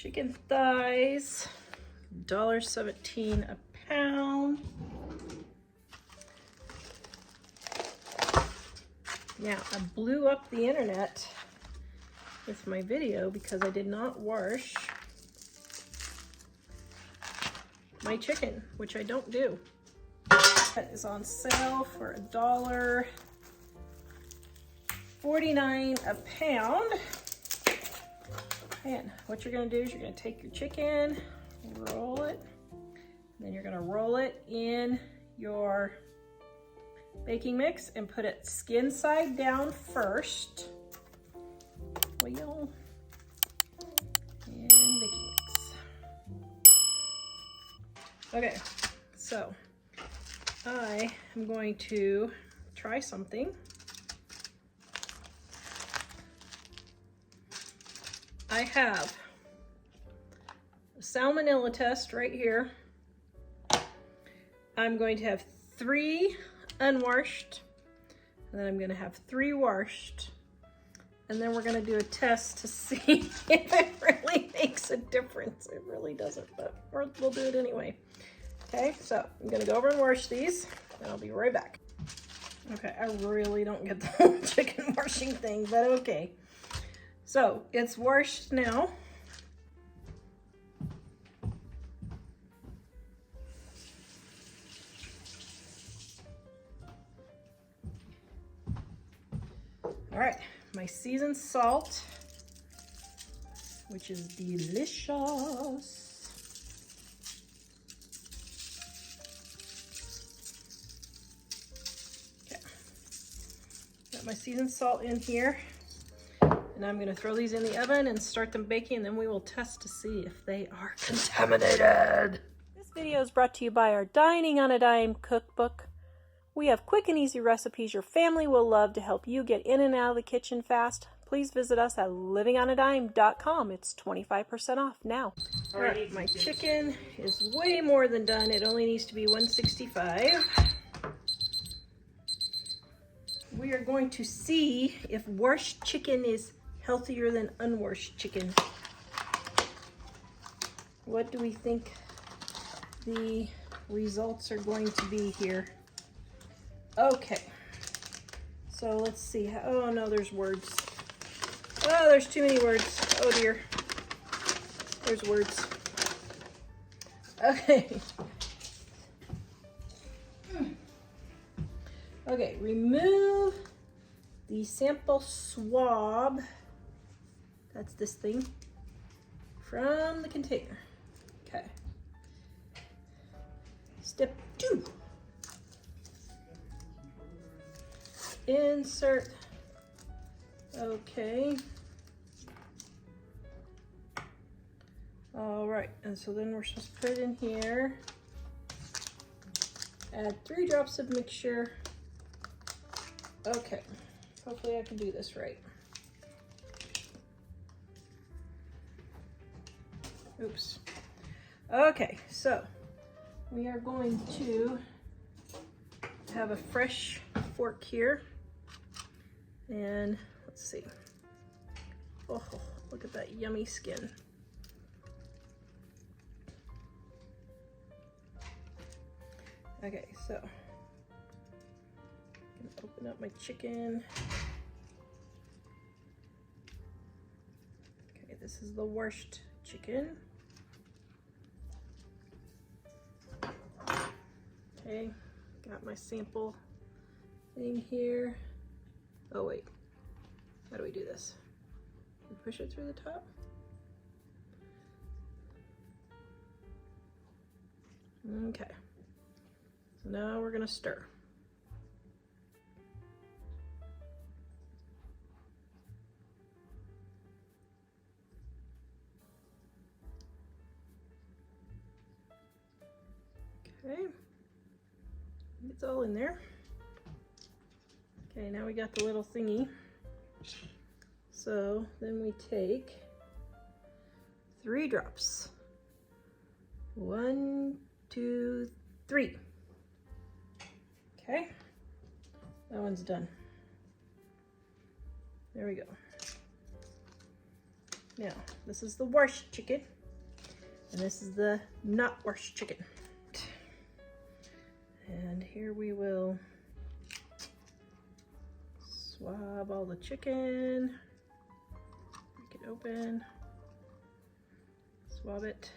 Chicken thighs, $1.17 a pound. Now, I blew up the internet with my video because I did not wash my chicken, which I don't do. That is on sale for $1.49 a pound. And what you're gonna do is you're gonna take your chicken, roll it, and then you're gonna roll it in your baking mix and put it skin side down first. Wheel and baking mix. Okay, so I am going to try something. I have a salmonella test right here. I'm going to have 3 unwashed, and then I'm going to have 3 washed, and then we're going to do a test to see if it really makes a difference. It really doesn't, but we'll do it anyway. Okay, so I'm going to go over and wash these, and I'll be right back. Okay, I really don't get the whole chicken washing thing, but okay. So it's washed now. All right, my seasoned salt, which is delicious. Okay, got my seasoned salt in here. And I'm gonna throw these in the oven and start them baking, and then we will test to see if they are contaminated. This video is brought to you by our Dining on a Dime cookbook. We have quick and easy recipes your family will love to help you get in and out of the kitchen fast. Please visit us at livingonadime.com. It's 25% off now. All right, my chicken is way more than done. It only needs to be 165. We are going to see if washed chicken is healthier than unwashed chicken. What do we think the results are going to be here? Okay, so let's see. Oh no, there's words. Oh, there's too many words. Oh dear. There's words. Okay. Okay, remove the sample swab. That's this thing from the container. Okay. Step 2. Insert. Okay. All right, and so then we're supposed to put it in here. Add 3 drops of mixture. Okay, hopefully I can do this right. Oops. Okay, so we are going to have a fresh fork here. And let's see. Oh, look at that yummy skin. Okay, so I'm gonna open up my chicken. Okay, this is the washed chicken. Okay, got my sample thing here. Oh wait, how do we do this? We push it through the top? Okay, so now we're gonna stir. Okay, it's all in there. Okay, now we got the little thingy. So then we take 3 drops. 1, 2, 3. Okay, that one's done. There we go. Now, this is the washed chicken, and this is the not washed chicken. And here we will swab all the chicken, break it open, swab it.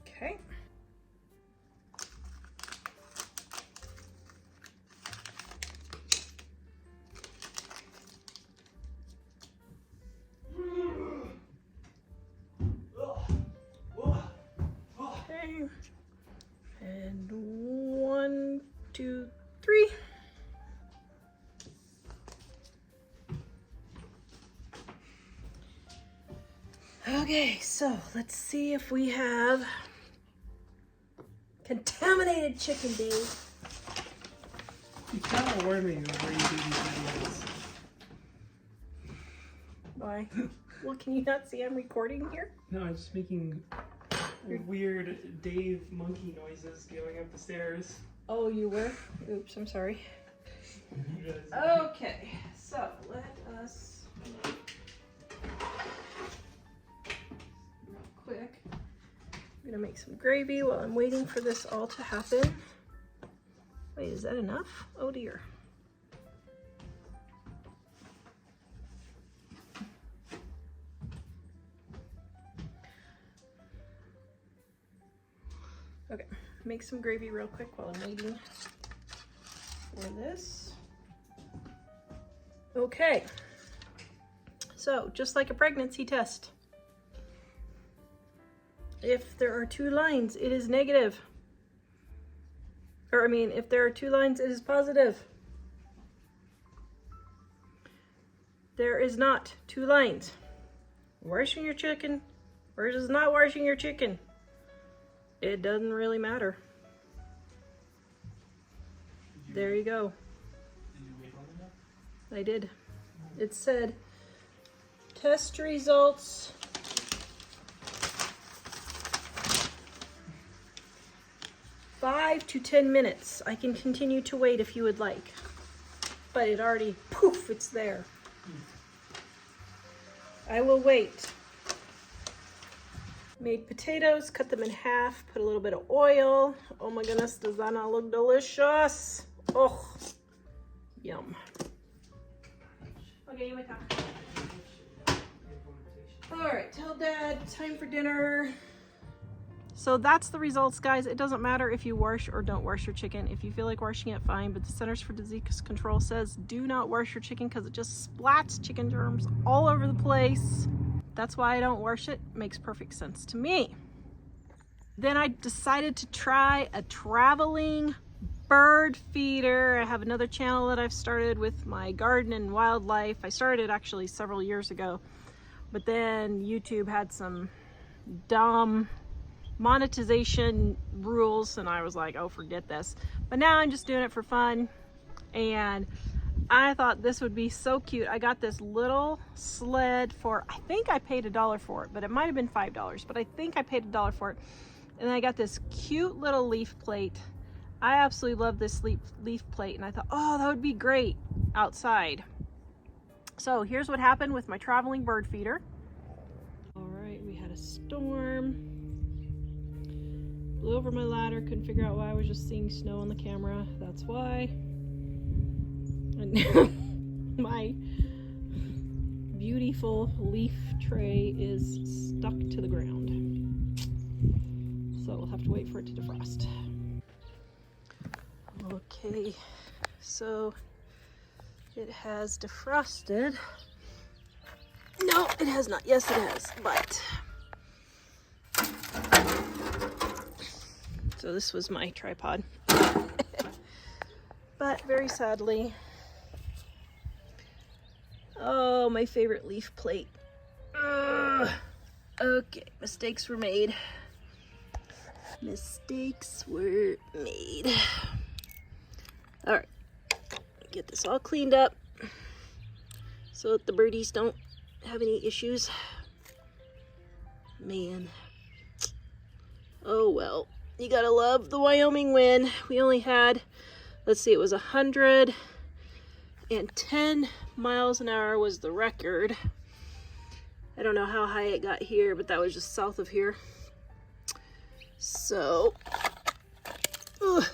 Okay. Okay. And 1, 2, 3. Okay, so let's see if we have contaminated chicken, Dave. You gotta warn me before you do these videos. Why? Well, can you not see I'm recording here? No, I'm just making weird Dave monkey noises going up the stairs. Oh, you were? Oops, I'm sorry. Okay, so let us real quick. I'm gonna make some gravy while I'm waiting for this all to happen. Wait, is that enough? Oh dear. Okay, make some gravy real quick while I'm waiting for this. Okay, so just like a pregnancy test, if there are 2 lines, it is negative. Or I mean, if there are 2 lines, it is positive. There is not 2 lines. Washing your chicken versus not washing your chicken. It doesn't really matter. There you go. Did you wait long enough? I did. It said test results. "5 to 10 minutes. I can continue to wait if you would like." But it already, poof, it's there. I will wait. Made potatoes, cut them in half, put a little bit of oil. Oh my goodness, does that not look delicious? Oh, yum. Okay, you may talk. All right, tell Dad, time for dinner. So that's the results, guys. It doesn't matter if you wash or don't wash your chicken. If you feel like washing it, fine, but the Centers for Disease Control says do not wash your chicken because it just splats chicken germs all over the place. That's why I don't wash it. Makes perfect sense to me. Then I decided to try a traveling bird feeder. I have another channel that I've started with my garden and wildlife. I started actually several years ago, but then YouTube had some dumb monetization rules and I was like, oh, forget this. But now I'm just doing it for fun, and I thought this would be so cute. I got this little sled for, I think I paid $1 for it, but it might have been $5, but I think I paid $1 for it. And then I got this cute little leaf plate. I absolutely love this leaf plate, and I thought, oh, that would be great outside. So here's what happened with my traveling bird feeder. All right, we had a storm. Blew over my ladder, couldn't figure out why I was just seeing snow on the camera. That's why. And my beautiful leaf tray is stuck to the ground. So we'll have to wait for it to defrost. Okay, so it has defrosted. No, it has not. Yes, it has, but. So this was my tripod. But very sadly, oh, my favorite leaf plate. Ugh. Okay, mistakes were made. Mistakes were made. All right, get this all cleaned up so that the birdies don't have any issues. Man, oh well. You gotta love the Wyoming wind. We only had, let's see, it was 100 and 10 miles an hour was the record. I don't know how high it got here, but that was just south of here. So, ugh.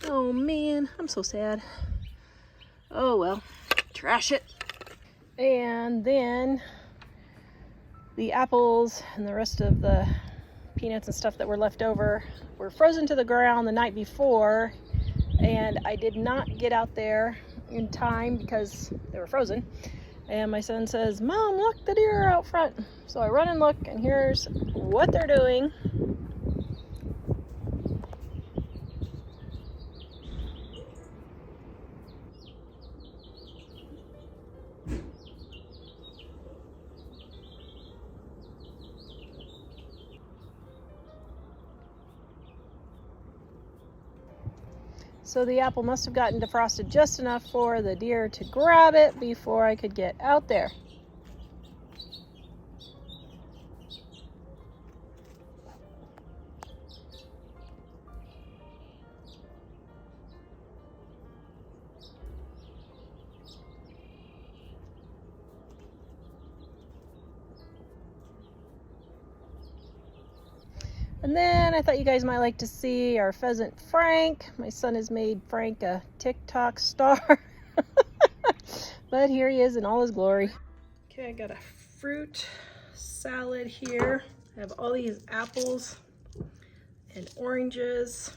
Oh man, I'm so sad. Oh well, trash it. And then the apples and the rest of the peanuts and stuff that were left over were frozen to the ground the night before, and I did not get out there in time because they were frozen. And my son says, "Mom, look, the deer are out front." So I run and look, and here's what they're doing. So the apple must have gotten defrosted just enough for the deer to grab it before I could get out there. And then I thought you guys might like to see our pheasant Frank. My son has made Frank a TikTok star. But here he is in all his glory. Okay, I got a fruit salad here. I have all these apples and oranges.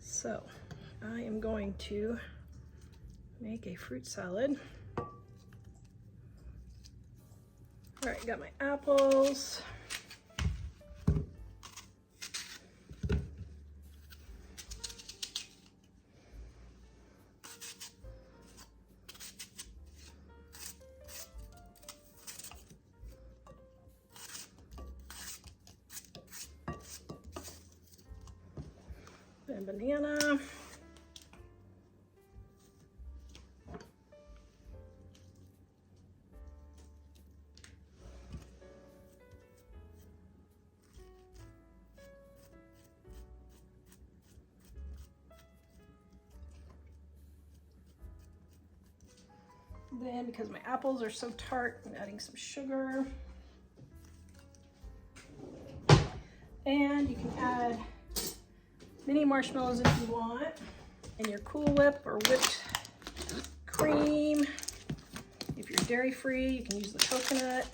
So I am going to make a fruit salad. All right, got my apples. And banana. Then, because my apples are so tart, I'm adding some sugar. And you can add mini marshmallows if you want. And your Cool Whip or whipped cream. If you're dairy free, you can use the coconut.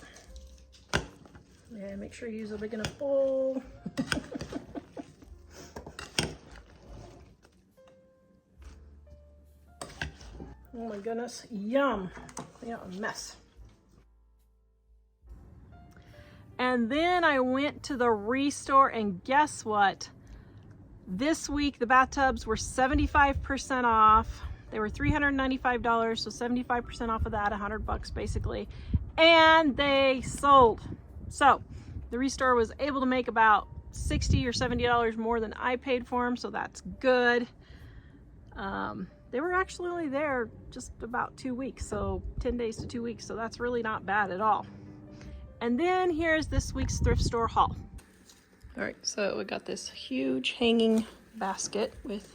And make sure you use a big enough bowl. Oh my goodness, yum. Clean out a mess. And then I went to the Restore, and guess what? This week the bathtubs were 75% off. They were $395, so 75% off of that, $100 basically. And they sold. So the Restore was able to make about $60 or $70 more than I paid for them, so that's good. They were actually only there just about 2 weeks, so 10 days to 2 weeks, so that's really not bad at all. And then here's this week's thrift store haul. All right, so we got this huge hanging basket with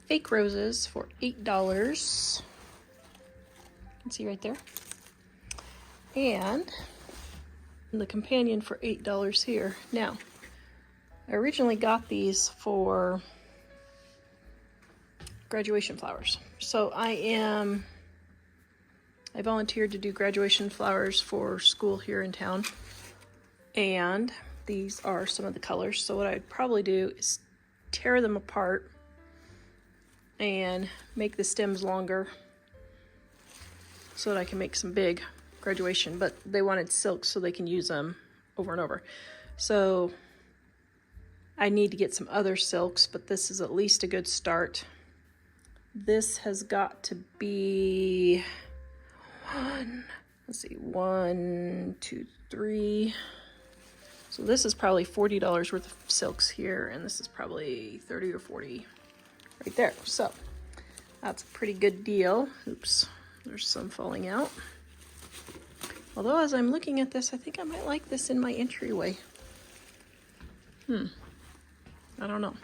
fake roses for $8. You can see right there. And the companion for $8 here. Now, I originally got these for graduation flowers. So I volunteered to do graduation flowers for school here in town. And these are some of the colors. So what I'd probably do is tear them apart and make the stems longer so that I can make some big graduation. But they wanted silk so they can use them over and over. So I need to get some other silks, but this is at least a good start. This has got to be one, two, three. So this is probably $40 worth of silks here, and this is probably 30 or 40 right there. So that's a pretty good deal. Oops, there's some falling out. Although as I'm looking at this, I think I might like this in my entryway. I don't know.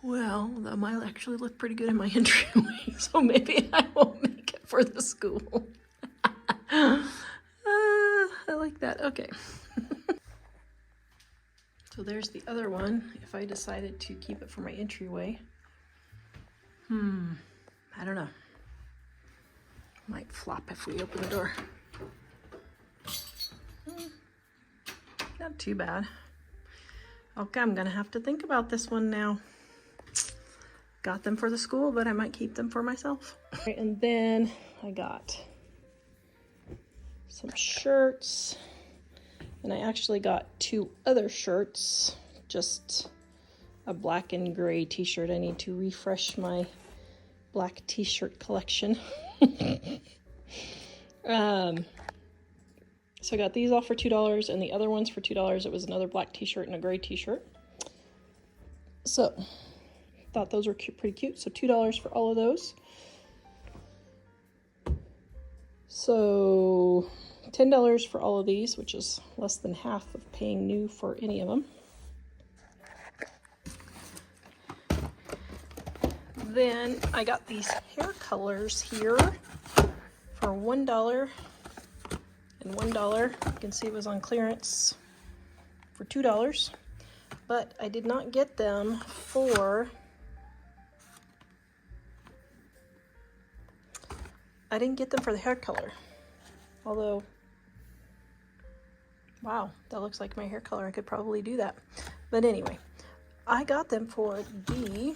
Well, that might actually look pretty good in my entryway, so maybe I won't make it for the school. I like that. Okay. So there's the other one, if I decided to keep it for my entryway. I don't know. Might flop if we open the door. Not too bad. Okay, I'm gonna have to think about this one now. Got them for the school, but I might keep them for myself. Right, and then I got some shirts, and I actually got 2 other shirts, just a black and gray t-shirt. I need to refresh my black t-shirt collection. So I got these all for $2 and the other ones for $2. It was another black t-shirt and a gray t-shirt. So thought those were pretty cute. So $2 for all of those. So $10 for all of these, which is less than half of paying new for any of them. Then I got these hair colors here for $1 and $1. You can see it was on clearance for $2, but I did not get them for, I didn't get them for the hair color. Although, wow, that looks like my hair color. I could probably do that. But anyway, I got them for the,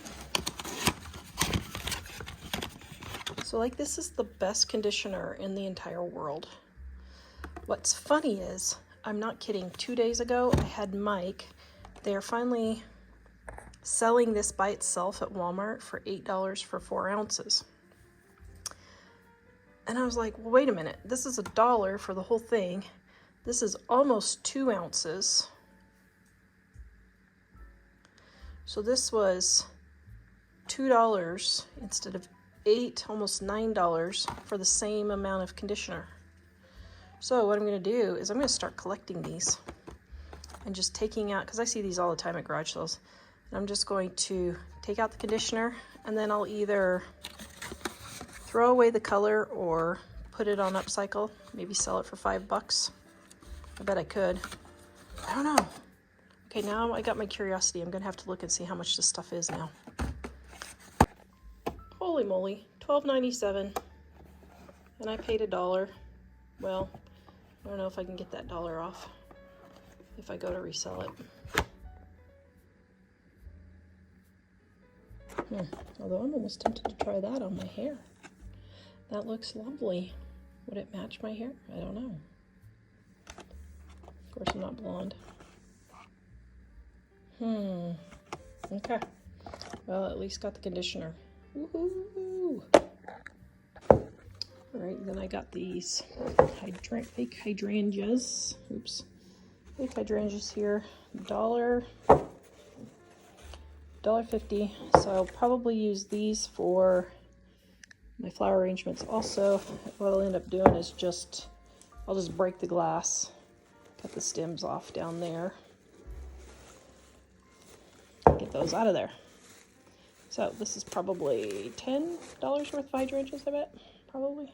so like this is the best conditioner in the entire world. What's funny is, I'm not kidding, 2 days ago I had Mike, they're finally selling this by itself at Walmart for $8 for 4 ounces. And I was like, well, wait a minute, this is $1 for the whole thing. This is almost 2 ounces. So this was $2 instead of $8, almost $9 for the same amount of conditioner. So what I'm going to do is I'm going to start collecting these and just taking out, because I see these all the time at garage sales, and I'm just going to take out the conditioner, and then I'll either throw away the color or put it on Upcycle, maybe sell it for $5. I bet I could. I don't know. Okay, now I got my curiosity. I'm going to have to look and see how much this stuff is now. Holy moly, $12.97, and I paid $1. Well, I don't know if I can get that $1 off if I go to resell it. Although I'm almost tempted to try that on my hair. That looks lovely. Would it match my hair? I don't know. Of course, I'm not blonde. Okay. Well, at least got the conditioner. Woohoo! Alright, then I got these fake hydrangeas. Oops. Fake hydrangeas here. $1.50. So I'll probably use these for my flower arrangements. Also, what I'll end up doing is I'll just break the glass, cut the stems off down there, get those out of there. So this is probably $10 worth of hydrangeas, I bet. Probably.